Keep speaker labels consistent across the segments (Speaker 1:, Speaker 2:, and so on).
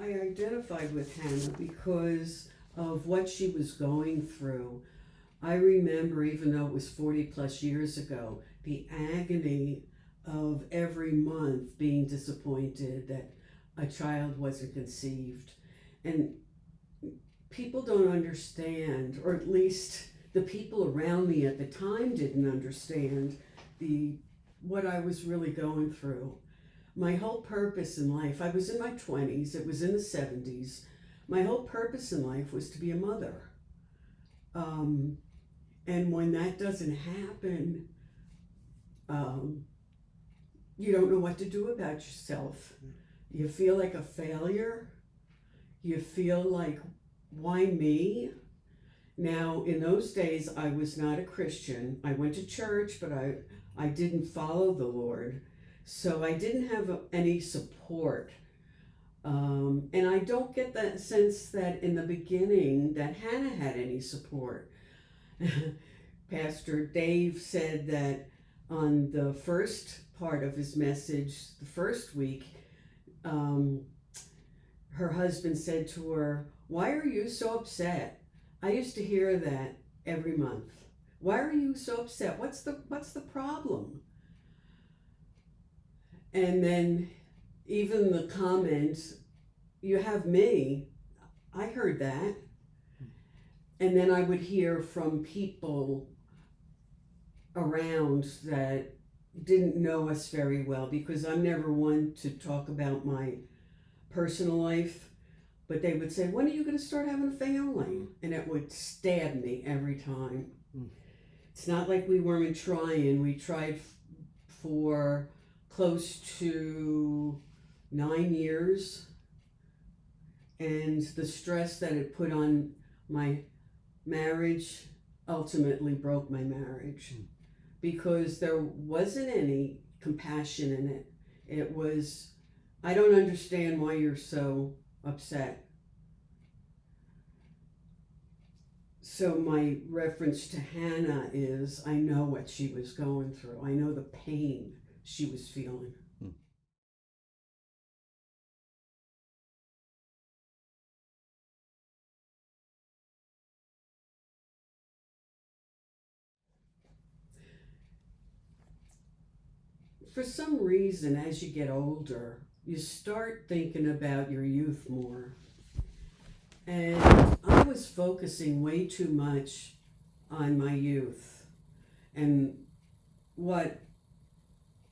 Speaker 1: I identified with Hannah because of what she was going through. I remember, even though it was 40 plus years ago, the agony of every month being disappointed that a child wasn't conceived. And people don't understand, or at least the people around me at the time didn't understand the what I was really going through. My whole purpose in life, I was in my 20s, it was in the 70s. My whole purpose in life was to be a mother. And when that doesn't happen, you don't know what to do about yourself. You feel like a failure. You feel like, why me? Now, in those days, I was not a Christian. I went to church, but I didn't follow the Lord. So I didn't have any support. And I don't get that sense that in the beginning that Hannah had any support. Pastor Dave said that on the first part of his message, the first week, her husband said to her, "Why are you so upset?" I used to hear that every month. Why are you so upset? What's the problem? And then even the comment, "You have me," I heard that. And then I would hear from people around that didn't know us very well, because I'm never one to talk about my personal life, but they would say, "When are you going to start having a family?" And it would stab me every time. It's not like we weren't trying. We tried for close to 9 years, and the stress that it put on my marriage ultimately broke my marriage, because there wasn't any compassion in it. It was, "I don't understand why you're so upset." So my reference to Hannah is, I know what she was going through. I know the pain she was feeling. For some reason, as you get older, you start thinking about your youth more. And I was focusing way too much on my youth and what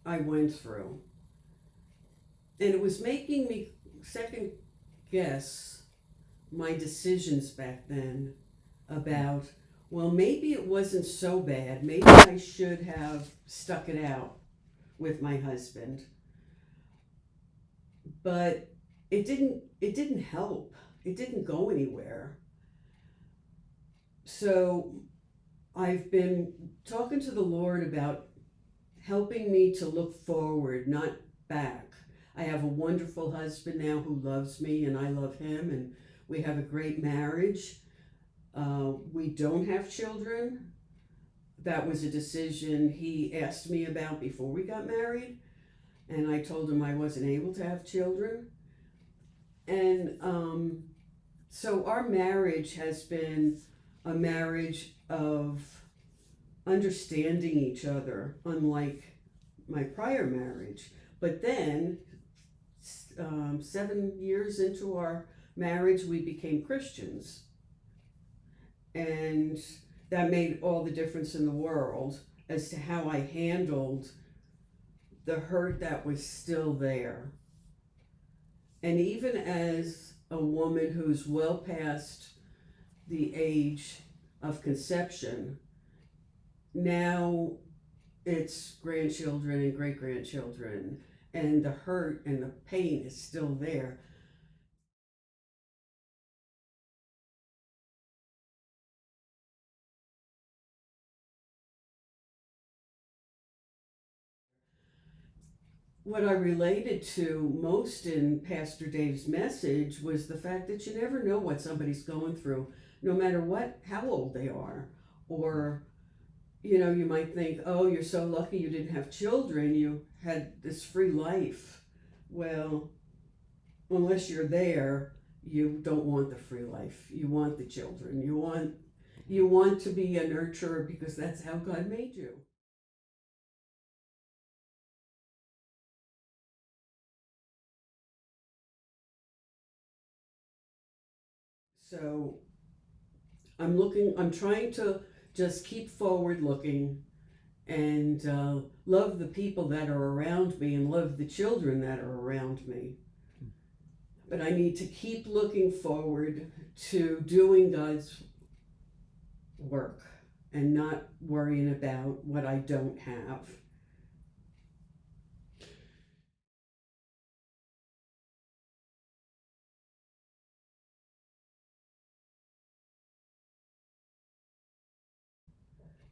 Speaker 1: I went through. And it was making me second guess my decisions back then about, well, maybe it wasn't so bad. Maybe I should have stuck it out with my husband. But it didn't help. It didn't go anywhere. So I've been talking to the Lord about helping me to look forward, not back. I have a wonderful husband now who loves me, and I love him, and we have a great marriage. We don't have children. That was a decision he asked me about before we got married, and I told him I wasn't able to have children. And so our marriage has been a marriage of understanding each other, unlike my prior marriage. But then, 7 years into our marriage, we became Christians. And that made all the difference in the world as to how I handled the hurt that was still there. And even as a woman who's well past the age of conception, now it's grandchildren and great grandchildren, and the hurt and the pain is still there. What I related to most in Pastor Dave's message was the fact that you never know what somebody's going through, no matter how old they are. Or, you might think, "Oh, you're so lucky you didn't have children, you had this free life." Well, unless you're there, you don't want the free life. You want the children. You want to be a nurturer because that's how God made you. So I'm trying to just keep forward looking and love the people that are around me and love the children that are around me. But I need to keep looking forward to doing God's work and not worrying about what I don't have.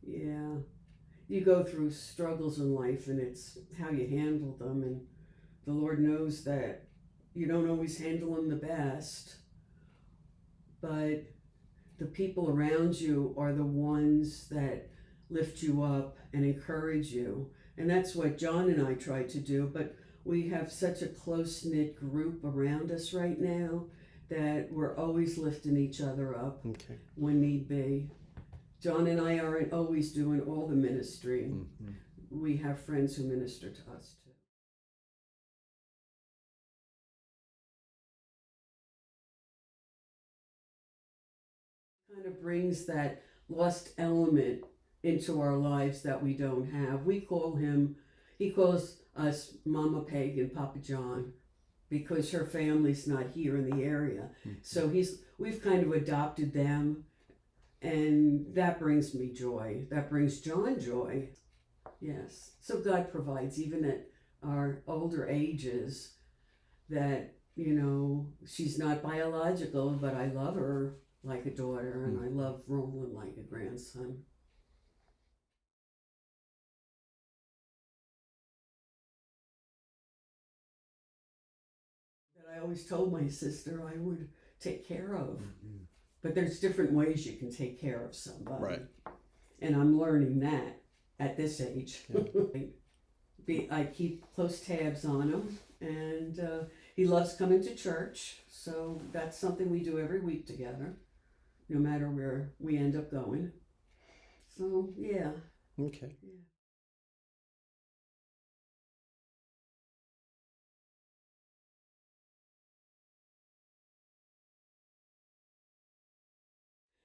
Speaker 1: Yeah, you go through struggles in life and it's how you handle them, and the Lord knows that you don't always handle them the best, but the people around you are the ones that lift you up and encourage you. And that's what John and I try to do, but we have such a close-knit group around us right now that we're always lifting each other up when need be. John and I aren't always doing all the ministry. We have friends who minister to us too. Kind of brings that lost element into our lives that we don't have. He calls us Mama Peg and Papa John because her family's not here in the area. So we've kind of adopted them, and that brings me joy. That brings John joy. Yes. So God provides even at our older ages that, she's not biological, but I love her like a daughter, and I love Roland like a grandson. That I always told my sister I would take care of. But there's different ways you can take care of somebody.
Speaker 2: Right.
Speaker 1: And I'm learning that at this age. I keep close tabs on him, and he loves coming to church, so that's something we do every week together, no matter where we end up going. So, yeah.
Speaker 2: Okay.
Speaker 1: Yeah.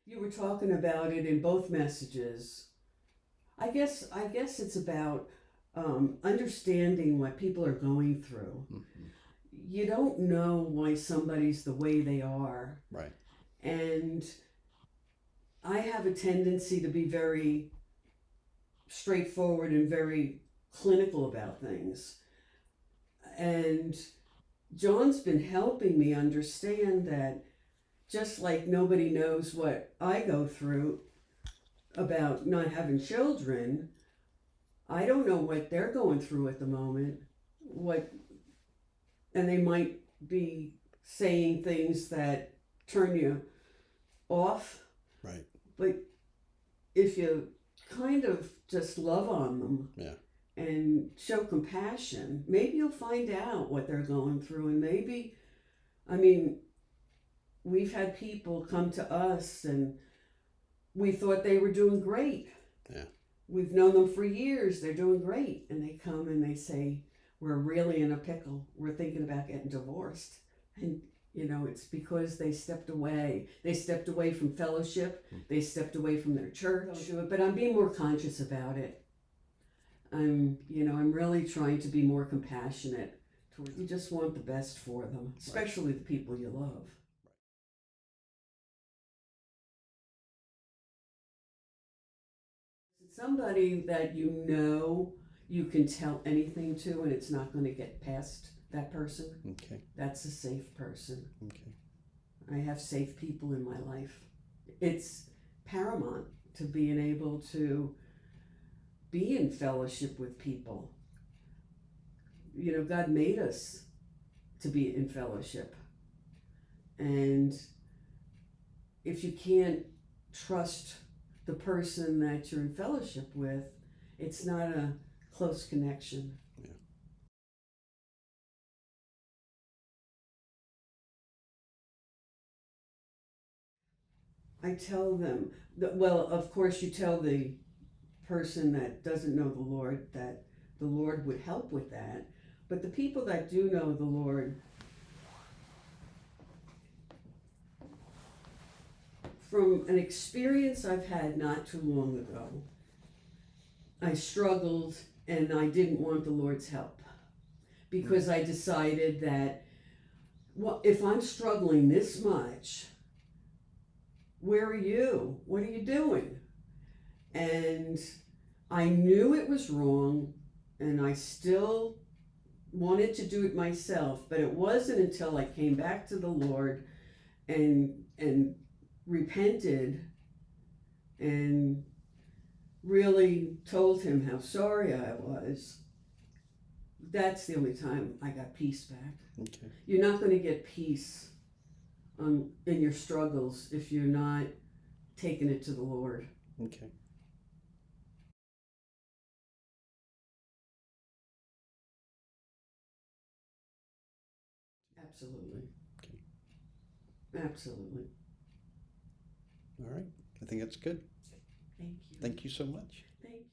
Speaker 1: You were talking about it in both messages. I guess it's about understanding what people are going through. You don't know why somebody's the way they are.
Speaker 2: Right.
Speaker 1: And I have a tendency to be very straightforward and very clinical about things. And John's been helping me understand that just like nobody knows what I go through about not having children, I don't know what they're going through at the moment. And they might be saying things that turn you off.
Speaker 2: Right.
Speaker 1: But if you kind of just love on them and show compassion, maybe you'll find out what they're going through. And we've had people come to us and we thought they were doing great.
Speaker 2: Yeah.
Speaker 1: We've known them for years. They're doing great. And they come and they say, we're really in a pickle. We're thinking about getting divorced. And, it's because they stepped away. They stepped away from fellowship. They stepped away from their church. But I'm being more conscious about it. I'm really trying to be more compassionate towards. You just want the best for them, especially the people you love. Somebody that you can tell anything to and it's not going to get past that person.
Speaker 2: Okay.
Speaker 1: That's a safe person.
Speaker 2: Okay.
Speaker 1: I have safe people in my life. It's paramount to being able to be in fellowship with people. God made us to be in fellowship. And if you can't trust the person that you're in fellowship with, it's not a close connection. I tell them, well, of course, you tell the person that doesn't know the Lord that the Lord would help with that. But the people that do know the Lord, from an experience I've had not too long ago, I struggled and I didn't want the Lord's help because I decided that, well, if I'm struggling this much, where are you? What are you doing? And I knew it was wrong, and I still wanted to do it myself, but it wasn't until I came back to the Lord and repented and really told him how sorry I was. That's the only time I got peace back.
Speaker 2: Okay.
Speaker 1: You're not going to get peace in your struggles if you're not taking it to the Lord.
Speaker 2: Okay.
Speaker 1: Absolutely.
Speaker 2: Okay.
Speaker 1: Absolutely.
Speaker 2: All right. I think that's good.
Speaker 1: Thank you.
Speaker 2: Thank you so much.
Speaker 1: Thank you.